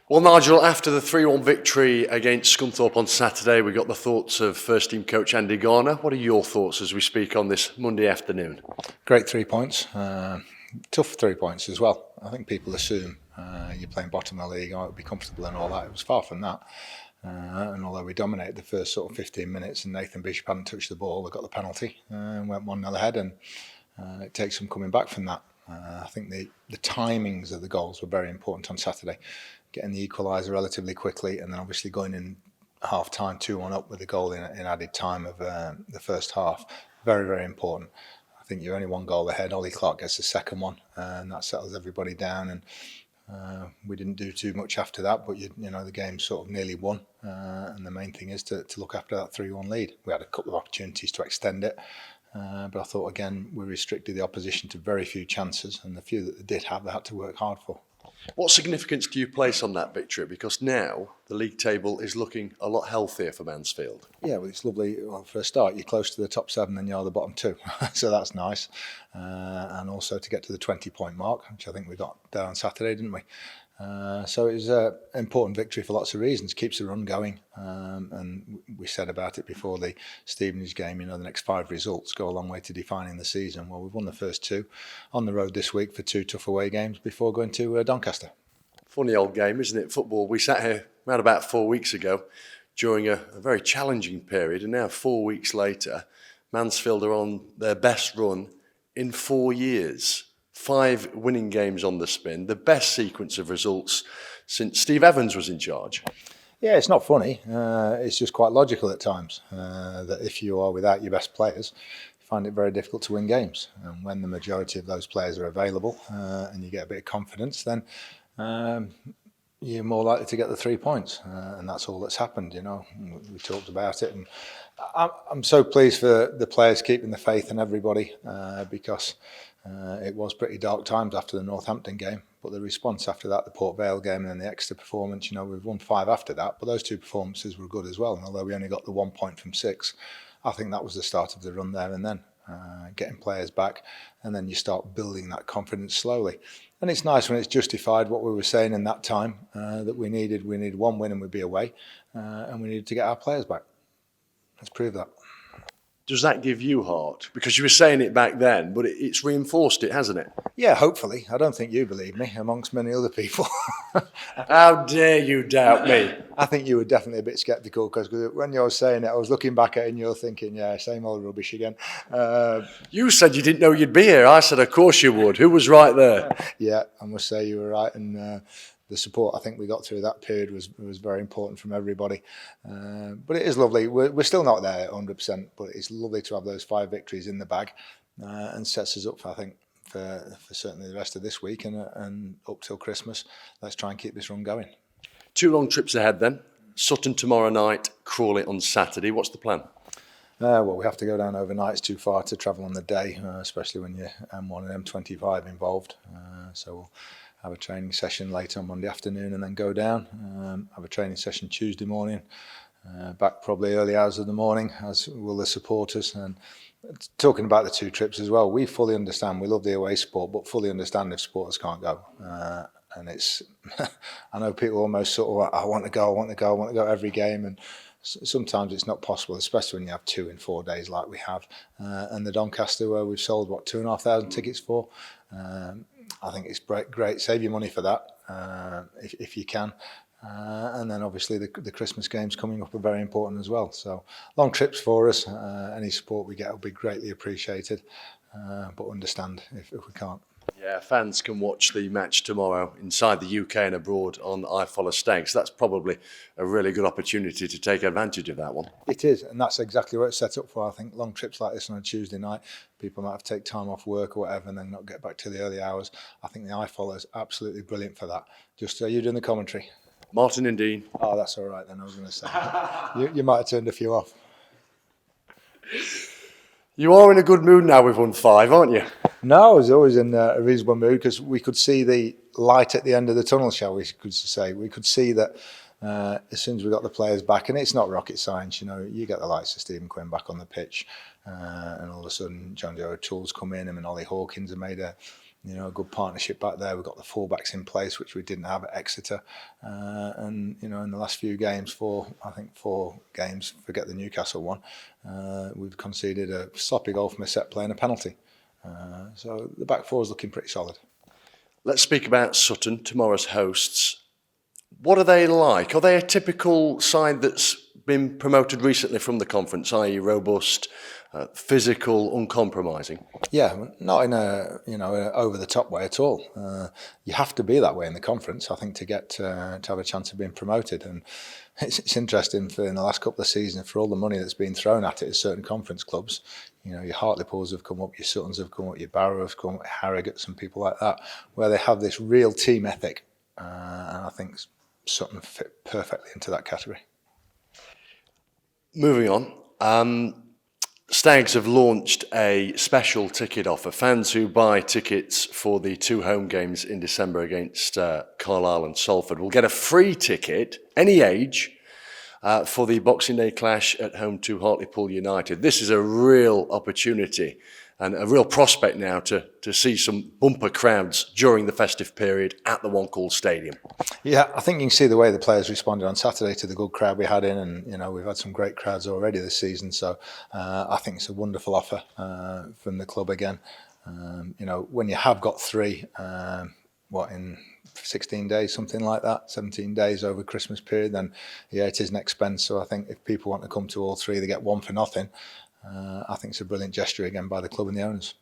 Well, Nigel, after the 3-1 victory against Scunthorpe on Saturday, we got the thoughts of first team coach Andy Garner. What are your thoughts as we speak on this Monday afternoon? Great 3 points. Tough 3 points as well. I think people assume you're playing bottom of the league, it'll be comfortable and all that. It was far from that. And although we dominated the first sort of 15 minutes and Nathan Bishop hadn't touched the ball, they got the penalty and went 1-0 ahead, and it takes some coming back from that. I think the timings of the goals were very important on Saturday. Getting the equaliser relatively quickly, and then obviously going in half time 2-1 up with the goal in added time of the first half. Very, very important. I think you're only 1 goal ahead. Ollie Clark gets the second one, and that settles everybody down. And we didn't do too much after that, but you know the game's sort of nearly won, and the main thing is to look after that 3-1 lead. We had a couple of opportunities to extend it, but I thought again we restricted the opposition to very few chances, and the few that they did have, they had to work hard for. What significance do you place on that victory? Because now the league table is looking a lot healthier for Mansfield. Yeah, well, it's lovely. Well, for a start, you're close to the top 7 and you're the bottom 2. So that's nice. And also to get to the 20-point mark, which I think we got there on Saturday, didn't we? So it was an important victory for lots of reasons. Keeps the run going. And we said about it before the Stevenage game, you know, the next 5 results go a long way to defining the season. Well, we've won the first 2 on the road this week for 2 tough away games before going to Doncaster. Funny old game, isn't it? Football. We sat here around about 4 weeks ago during a very challenging period, and now 4 weeks later, Mansfield are on their best run in 4 years. 5 winning games on the spin, the best sequence of results since Steve Evans was in charge. Yeah, it's not funny. It's just quite logical at times that if you are without your best players, you find it very difficult to win games. And when the majority of those players are available and you get a bit of confidence, then you're more likely to get the 3 points, and that's all that's happened. You know, we talked about it, and I'm so pleased for the players keeping the faith in everybody because it was pretty dark times after the Northampton game, but the response after that, the Port Vale game, and then the Exeter performance, you know, we've won 5 after that, but those 2 performances were good as well. And although we only got the 1 point from 6, I think that was the start of the run there and then. Getting players back, and then you start building that confidence slowly. And it's nice when it's justified what we were saying in that time, that we needed 1 win and we'd be away, and we needed to get our players back. Let's prove that. Does that give you heart? Because you were saying it back then, but it's reinforced it, hasn't it? Yeah, hopefully. I don't think you believe me, amongst many other people. How dare you doubt me? I think you were definitely a bit sceptical, because when you were saying it, I was looking back at it and you're thinking, yeah, same old rubbish again. You said you didn't know you'd be here. I said, of course you would. Who was right there? Yeah, I must say you were right. And the support I think we got through that period was very important from everybody. But it is lovely. We're still not there 100%, but it's lovely to have those 5 victories in the bag, and sets us up for, I think, for certainly the rest of this week and up till Christmas. Let's try and keep this run going. 2 long trips ahead then. Sutton tomorrow night, Crawley on Saturday. What's the plan? Well, we have to go down overnight. It's too far to travel on the day, especially when you're M1 and M25 involved. So we'll have a training session later on Monday afternoon and then go down. Have a training session Tuesday morning. Back probably early hours of the morning, as will the supporters. And talking about the 2 trips as well, we fully understand. We love the away sport, but fully understand if supporters can't go. And it's, I know people almost sort of, I want to go every game, and sometimes it's not possible, especially when you have 2 in 4 days like we have. And the Doncaster, where we've sold 2,500 tickets for, I think it's great. Save your money for that if you can. And then obviously the Christmas games coming up are very important as well. So long trips for us. Any support we get will be greatly appreciated, but understand if we can't. Yeah, fans can watch the match tomorrow inside the UK and abroad on iFollow Stakes. That's probably a really good opportunity to take advantage of that one. It is, and that's exactly what it's set up for. I think long trips like this on a Tuesday night, people might have to take time off work or whatever and then not get back to the early hours. I think the iFollow is absolutely brilliant for that. Just you doing the commentary? Martin and Dean. Oh, that's all right then, I was going to say. you might have turned a few off. You are in a good mood now. We've won 5, aren't you? No, I was always in a reasonable mood because we could see the light at the end of the tunnel, shall we could say. We could see that as soon as we got the players back, and it's not rocket science, you know, you get the likes of Stephen Quinn back on the pitch, and all of a sudden John Joe O'Toole's come in, and Ollie Hawkins have made a a good partnership back there. We've got the fullbacks in place, which we didn't have at Exeter. And in the last few games, four games, forget the Newcastle one, we've conceded a sloppy goal from a set play and a penalty. So the back four is looking pretty solid. Let's speak about Sutton, tomorrow's hosts. What are they like? Are they a typical side that's been promoted recently from the conference, i.e. robust, physical, uncompromising? Yeah, not in a over the top way at all. You have to be that way in the conference, I think, to get to have a chance of being promoted. And it's interesting in the last couple of seasons, for all the money that's been thrown at it at certain conference clubs. Your Hartlepool have come up, your Suttons have come up, your Barrow have come up, Harrogates and people like that, where they have this real team ethic. And I think Sutton fit perfectly into that category. Moving on, Stags have launched a special ticket offer. Fans who buy tickets for the 2 home games in December against Carlisle and Salford will get a free ticket, any age, for the Boxing Day clash at home to Hartlepool United. This is a real opportunity and a real prospect now to see some bumper crowds during the festive period at the One Call Stadium. Yeah, I think you can see the way the players responded on Saturday to the good crowd we had in, and we've had some great crowds already this season. So I think it's a wonderful offer from the club again. When you have got 3, in 16 days, something like that, 17 days over Christmas period, then it is an expense. So I think if people want to come to all 3, they get 1 for nothing. I think it's a brilliant gesture again by the club and the owners.